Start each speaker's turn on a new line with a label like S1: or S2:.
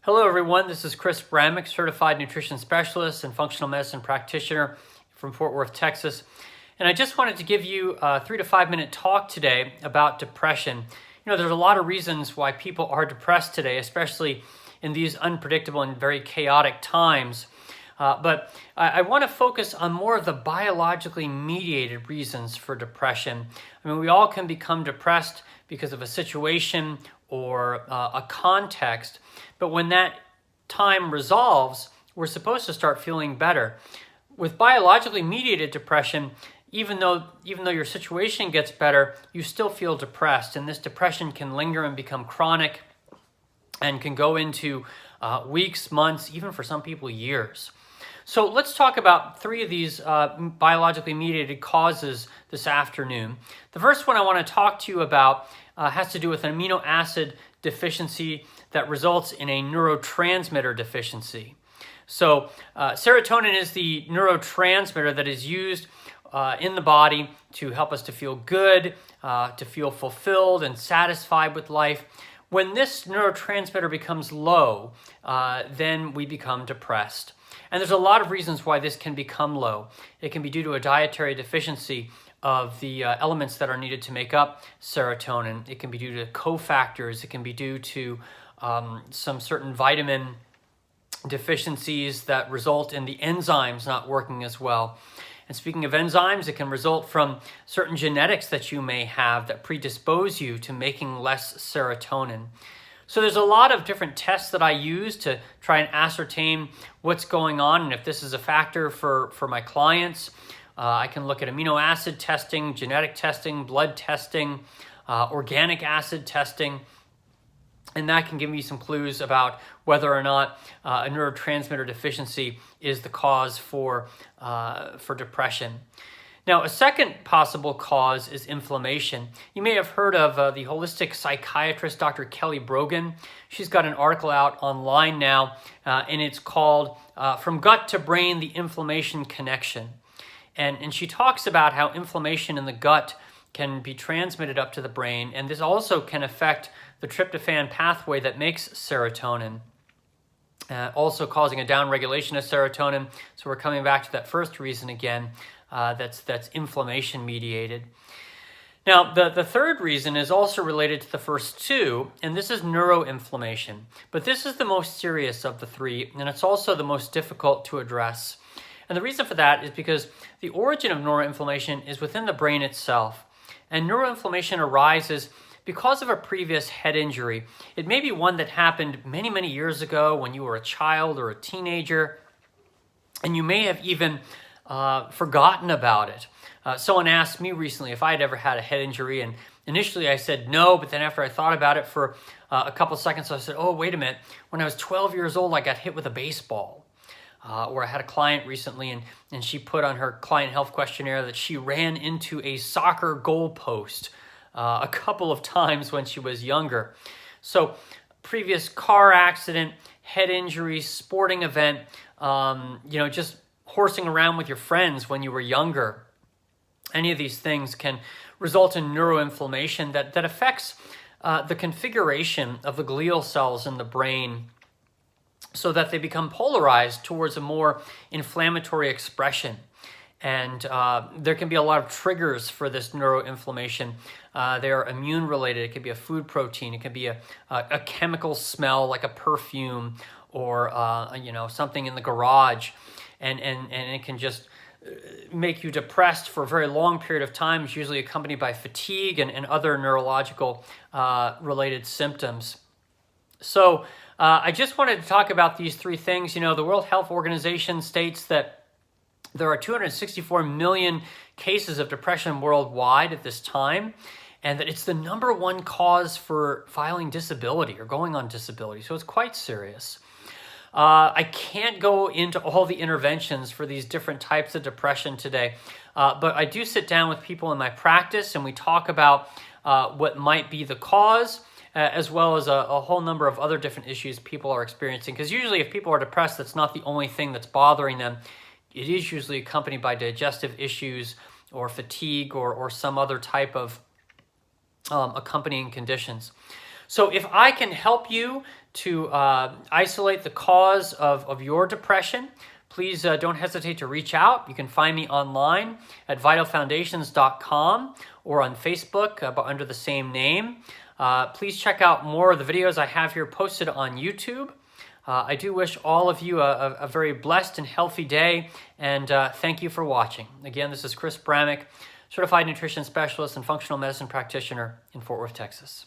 S1: Hello everyone, this is Chris Bramick, Certified Nutrition Specialist and Functional Medicine Practitioner from Fort Worth, Texas. And I just wanted to give you a 3 to 5 minute talk today about depression. You know, there's a lot of reasons why people are depressed today, especially in these unpredictable and very chaotic times. But I want to focus on more of the biologically mediated reasons for depression. I mean, we all can become depressed because of a situation or a context, but when that time resolves, we're supposed to start feeling better. With biologically mediated depression, even though your situation gets better, you still feel depressed, and this depression can linger and become chronic and can go into weeks, months, even for some people years. So let's talk about 3 of these biologically mediated causes this afternoon. The first one I want to talk to you about has to do with an amino acid deficiency that results in a neurotransmitter deficiency. So serotonin is the neurotransmitter that is used in the body to help us to feel good, to feel fulfilled and satisfied with life. When this neurotransmitter becomes low, then we become depressed. And there's a lot of reasons why this can become low. It can be due to a dietary deficiency of the elements that are needed to make up serotonin. It can be due to cofactors. It can be due to some certain vitamin deficiencies that result in the enzymes not working as well. And speaking of enzymes, it can result from certain genetics that you may have that predispose you to making less serotonin. So there's a lot of different tests that I use to try and ascertain what's going on and if this is a factor for my clients. I can look at amino acid testing, genetic testing, blood testing, organic acid testing, and that can give me some clues about whether or not a neurotransmitter deficiency is the cause for depression. Now, a second possible cause is inflammation. You may have heard of the holistic psychiatrist, Dr. Kelly Brogan. She's got an article out online now, and it's called From Gut to Brain, the Inflammation Connection. And she talks about how inflammation in the gut can be transmitted up to the brain, and this also can affect the tryptophan pathway that makes serotonin, also causing a downregulation of serotonin. So we're coming back to that first reason again, that's inflammation mediated. Now, the third reason is also related to the first 2, and this is neuroinflammation. But this is the most serious of the 3, and it's also the most difficult to address. And the reason for that is because the origin of neuroinflammation is within the brain itself. And neuroinflammation arises because of a previous head injury. It may be one that happened many, many years ago when you were a child or a teenager, and you may have even forgotten about it. Someone asked me recently if I had ever had a head injury, and initially I said no, but then after I thought about it for a couple seconds, I said, oh, wait a minute. When I was 12 years old, I got hit with a baseball. Or I had a client recently, and she put on her client health questionnaire that she ran into a soccer goalpost a couple of times when she was younger. So previous car accident, head injury, sporting event, just horsing around with your friends when you were younger. Any of these things can result in neuroinflammation that affects the configuration of the glial cells in the brain, so that they become polarized towards a more inflammatory expression. And there can be a lot of triggers for this neuroinflammation. They are immune related. It could be a food protein. It could be a chemical smell like a perfume or something in the garage. And it can just make you depressed for a very long period of time. It's usually accompanied by fatigue and other neurological related symptoms. So I just wanted to talk about these 3 things. You know, the World Health Organization states that there are 264 million cases of depression worldwide at this time, and that it's the number 1 cause for filing disability or going on disability. So it's quite serious. I can't go into all the interventions for these different types of depression today, but I do sit down with people in my practice and we talk about what might be the cause, as well as a whole number of other different issues people are experiencing. Because usually if people are depressed, that's not the only thing that's bothering them. It is usually accompanied by digestive issues or fatigue or some other type of accompanying conditions. So if I can help you to isolate the cause of your depression, please don't hesitate to reach out. You can find me online at vitalfoundations.com or on Facebook under the same name. Please check out more of the videos I have here posted on YouTube. I do wish all of you a very blessed and healthy day, and thank you for watching. Again, this is Chris Bramick, Certified Nutrition Specialist and Functional Medicine Practitioner in Fort Worth, Texas.